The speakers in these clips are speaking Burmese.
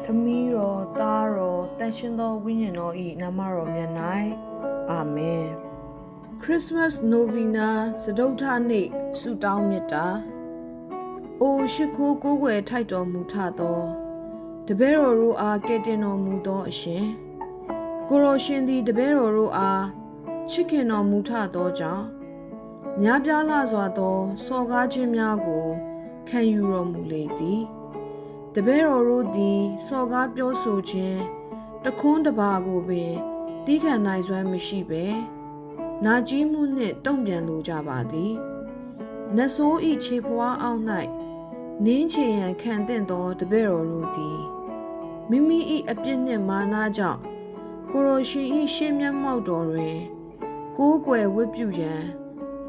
သမီးတော်သားတော်တန်ရှင်သောဝိညာဉ်တော်၏နာမတော်မြတ်၌အာမင်ခရစ်စမတ်နိုဗီနာစတုထနေ့ဆုတောင်းမြတ်တာအိုရှိခိုးကိုးကွယ်ထိုက်တော်မူထသောတပည့်တော်တို့အားကယ်တင်တော်မူသောအရှင်ကိုရောရှင်သည်တပည့်တော်တို့အားချစ်ခင်တော်မူထသောကြောင့်များပြားလာစွာသောစော်ကားခြင်းများကိုခံယူတော်မူလေသည်တပည့်တော်တို့သည်စော်ကားပြောဆိုခြင်းတခွန်းတပါကိုပင်တီးခံနိုင်စွမ်းမရှိပဲနာကျည်းမှုနှင့်တုံ့ပြန်လိုကြပါသည်နတ်ဆိုးဤခြေဖွားအောက်၌နင်းချေရန်ခံသင့်သောတပည့်တော်တို့သည်မိမိ၏အပြစ်နှင့်မာနကြောင့်ကိုရောရှင်၏ရှေ့မျက်မှောက်တော်တွင်ကိုးကွယ်ဝတ်ပြုရန်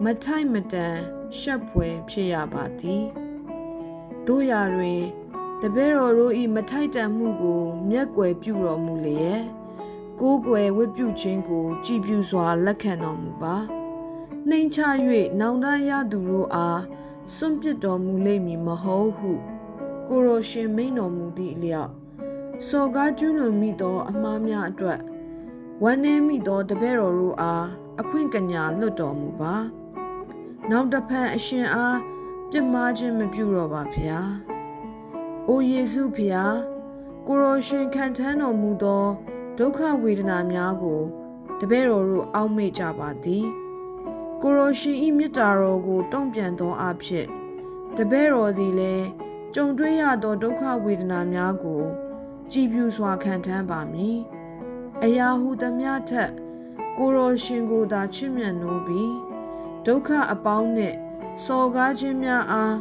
မထိုက်မတန်ရှက်ဖွယ်ဖြစ်ရပါသည်တို့ရာတွင်တပည့်တော်တို့၏မထိုက်တန်မှုကိုမျက်ကွယ်ပြုတော်မူလျက်ကိုးကွယ်ဝတ်ပြုခြင်းကိုကြည်ပြူစွာလက်ခံတော်မူပါနှိမ်ချ၍နောင်တရသူတို့အားစွန့်ပစ်တော်မူလိမ့်မည်မဟုတ်ဟုကိုရောရှင်မိန်တော်မူသည့်အလျောက်စော်ကားကျူးလွန်မိသောအမှားများအတွက်ဝမ်းနည်းမိသောတပည့်တော်တို့အားအခွင့်ကညာလွတ်တော်မူပါနောက်တစ်ဖန်အရှင်အားပြစ်မှားခြင်းမပြုတော့ပါဖျား။အိုယေရှုဖျားကိုရောရှင်ခံထမ်းတော်မူသောဒုက္ခဝေဒနာများကိုတပည့်တော်တို့အောက်မေ့ကြပါသည်။ကိုရောရှင်၏မေတ္တာတော်ကိုတုံ့ပြန်သောအဖြစ်တပည့်တော်သည်လည်းကြုံတွေ့ရသောဒုက္ခဝေဒနာများကိုကြည်ပြူစွာခံထမ်းပါမည်။အရာဟုသမျှထက်ကိုရောရှင်ကိုသာချစ်မြတ်နိုးပြီးဒုက္ခအပေါင်းနှင့်စော်ကားခြင်းများအား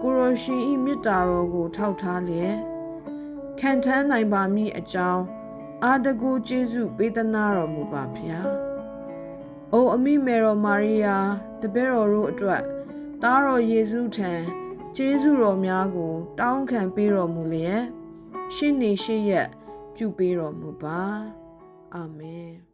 ကိုရောရှင်၏မေတ္တာတော်ကိုထောက်ထားလျက်ခံထမ်းနိုင်ပါမည်အကြောင်းအာတကူကျေးဇူးပေးသနာတော်မူပါဖျား။အိုအမိမေတော်မာရိယာတပည့်တော်တို့အတွက်သားတော်ယေရှုထံကျေးဇူးတော်များကိုတောင်းခံပေးတော်မူလျက်ရှေ့နေရှေ့ရက်ပြုပေးတော်မူပါအာမင်